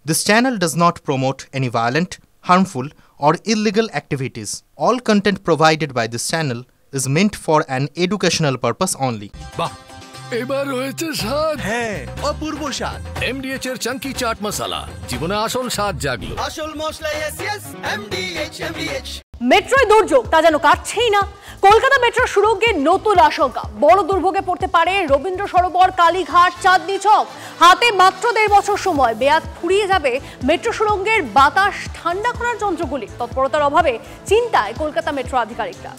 This channel does not promote any violent, harmful, or illegal activities. All content provided by this channel is meant for an educational purpose only. এবার হয়েছে স্বাদ। হ্যাঁ, অপূর্ব স্বাদ। MDH এর চাঙ্কি চাট মশলা, জীবনে আসল স্বাদ জাগলো। আসল মশলা yes MDH। মেট্রোয় দুর্যোগ তা যেন কাটছেই না। কলকাতা মেট্রো সুড়ঙ্গে নতুন আশঙ্কা, বড় দুর্ভোগে পড়তে পারে রবীন্দ্র সরোবর, কালীঘাট, চাঁদনী চক। হাতে মাত্র 1.5 বছর সময়, মেয়াদ ফুরিয়ে যাবে মেট্রো সুড়ঙ্গের বাতাস ঠান্ডা করার যন্ত্রগুলি। তৎপরতার অভাবে চিন্তায় কলকাতা মেট্রো আধিকারিকরা।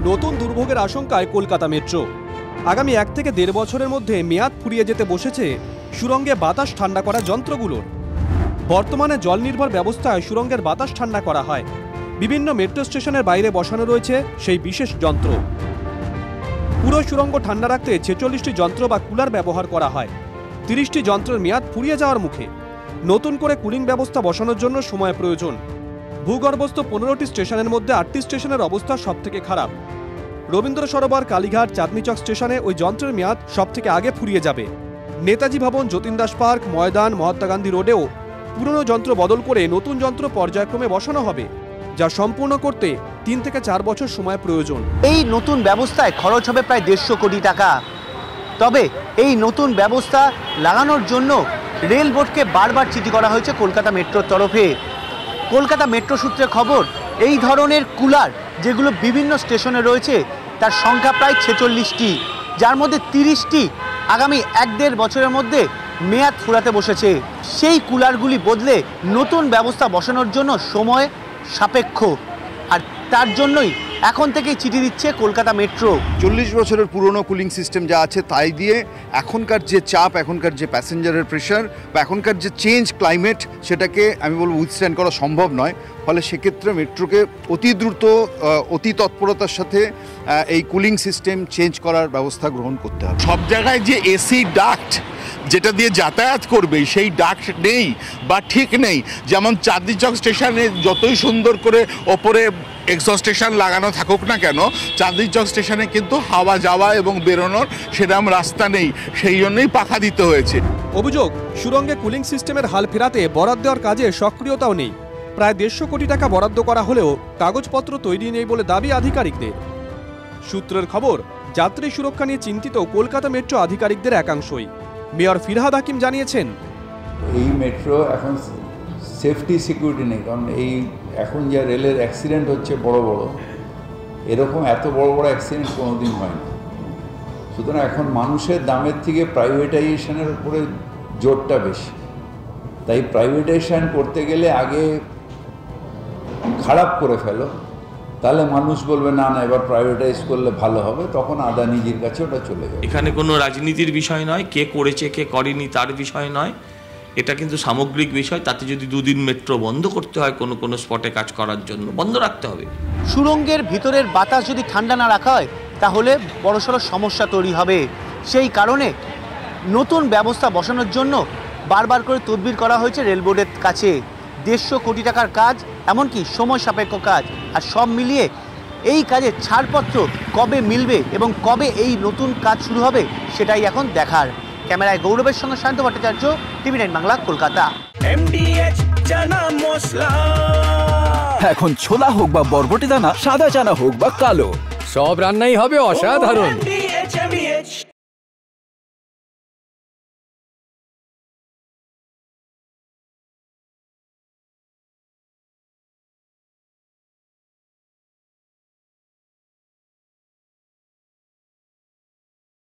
নতুন দুর্ভোগের আশঙ্কায় কলকাতা মেট্রো। আগামী 1 থেকে 1.5 বছরের মধ্যে মেয়াদ ফুরিয়ে যেতে বসেছে সুড়ঙ্গে বাতাস ঠান্ডা করা যন্ত্রগুলোর। বর্তমানে জল নির্ভর ব্যবস্থায় সুড়ঙ্গের বাতাস ঠান্ডা করা হয়। বিভিন্ন মেট্রো স্টেশনের বাইরে বসানো রয়েছে সেই বিশেষ যন্ত্র। পুরো সুড়ঙ্গ ঠান্ডা রাখতে 46টি যন্ত্র বা কুলার ব্যবহার করা হয়। 30টি যন্ত্রের মেয়াদ ফুরিয়ে যাওয়ার মুখে। নতুন করে কুলিং ব্যবস্থা বসানোর জন্য সময় প্রয়োজন। ভূগর্ভস্থ 15টি স্টেশনের মধ্যে 8টি স্টেশনের অবস্থা সবথেকে খারাপ। রবীন্দ্র সরোবর, কালীঘাট, চাঁদনী চক স্টেশনে ওই যন্ত্রের মেয়াদ সবথেকে আগে ফুরিয়ে যাবে। নেতাজি ভবন, যতীন দাস পার্ক, ময়দান, মহাত্মা গান্ধী রোডেও পুরনো যন্ত্র বদল করে নতুন যন্ত্র পর্যায়ক্রমে বসানো হবে, যা সম্পূর্ণ করতে 3 থেকে 4 বছর সময় প্রয়োজন। এই নতুন ব্যবস্থায় খরচ হবে প্রায় 150 কোটি টাকা। তবে এই নতুন ব্যবস্থা লাগানোর জন্য রেল বোর্ডকে বারবার চিঠি করা হয়েছে কলকাতা মেট্রোর তরফে। কলকাতা মেট্রো সূত্রে খবর, এই ধরনের কুলার যেগুলো বিভিন্ন স্টেশনে রয়েছে তার সংখ্যা প্রায় 46টি, যার মধ্যে 30টি আগামী 1-1.5 বছরের মধ্যে মেয়াদ ফুরাতে বসেছে। সেই কুলারগুলি বদলে নতুন ব্যবস্থা বসানোর জন্য সময় সাপেক্ষ, আর তার জন্যই এখন থেকেই চিঠি দিচ্ছে কলকাতা মেট্রো। 40 বছরের পুরনো কুলিং সিস্টেম যা আছে তাই দিয়ে এখনকার যে চাপ, এখনকার যে প্যাসেঞ্জারের প্রেশার বা এখনকার যে চেঞ্জ ক্লাইমেট, সেটাকে আমি বলবো উইথস্ট্যান্ড করা সম্ভব নয়। ফলে সেক্ষেত্রে মেট্রোকে অতি দ্রুত, অতি তৎপরতার সাথে এই কুলিং সিস্টেম চেঞ্জ করার ব্যবস্থা গ্রহণ করতে হবে। সব জায়গায় যে এসি ডাক্ট যেটা দিয়ে যাতায়াত করবে সেই ডাক্ট নেই বা ঠিক নেই। যেমন চাঁদনী চক স্টেশনে যতই সুন্দর করে ওপরে এক্সস্ট স্টেশন লাগানো থাকুক না কেন, চাঁদনী চক স্টেশনে কিন্তু হাওয়া যাওয়া এবং বেরোনোর সেরকম রাস্তা নেই, সেই জন্যই পাখা দিতে হয়েছে। অভিযোগ, সুড়ঙ্গে কুলিং সিস্টেমের হাল ফেরাতে বরাদ্দ দেওয়ার কাজে সক্রিয়তাও নেই। প্রায় 150 কোটি টাকা বরাদ্দ করা হলেও কাগজপত্র তৈরি নেই বলে দাবি আধিকারিকদের। সূত্রের খবর, যাত্রী সুরক্ষা নিয়ে চিন্তিত কলকাতা মেট্রো আধিকারিকদের একাংশই। মেয়র ফিরহাদ হাকিম জানিয়েছেন, এই মেট্রো এখন সেফটি সিকিউরিটি নেই, কারণ এই এখন যা রেলের অ্যাক্সিডেন্ট হচ্ছে বড় বড়, এরকম এত বড় বড় অ্যাক্সিডেন্ট কোনোদিন হয়নি। সুতরাং এখন মানুষের দামের থেকে প্রাইভেটাইজেশনের উপরে জোরটা বেশি। তাই প্রাইভেটাইজেশন করতে গেলে আগে খারাপ করে ফেলো, তাহলে মানুষ বলবে না না এবার প্রাইভেটাইজ করলে ভালো হবে, তখন আদানিজির কাছে ওটা চলে যাবে। এখানে কোনো রাজনীতির বিষয় নয়, কে করেছে কে করেনি তার বিষয় নয়, এটা কিন্তু সামগ্রিক বিষয়। তাতে যদি 2 দিন মেট্রো বন্ধ করতে হয় কোনো স্পটে কাজ করার জন্য, বন্ধ রাখতে হবে। সুড়ঙ্গের ভিতরের বাতাস যদি ঠান্ডা না রাখা হয় তাহলে বড়সড় সমস্যা তৈরি হবে। সেই কারণে নতুন ব্যবস্থা বসানোর জন্য বারবার করে তদবির করা হয়েছে রেল বোর্ডের কাছে। 150 কোটি টাকার কাজ, এমনকি সময় সাপেক্ষ কাজ, আর সব মিলিয়ে এই কাজে ছাড়পত্র কবে মিলবে এবং কবে এই নতুন কাজ শুরু হবে সেটাই এখন দেখার। ক্যামেরায় গৌরবের সঙ্গে শান্ত ভট্টাচার্য, TV9 বাংলা, কলকাতা। MDH চানা মশলা। এখন ছোলা হোক বা বরবটি দানা, সাদা চানা হোক বা কালো, সব রান্নাই হবে অসাধারণ।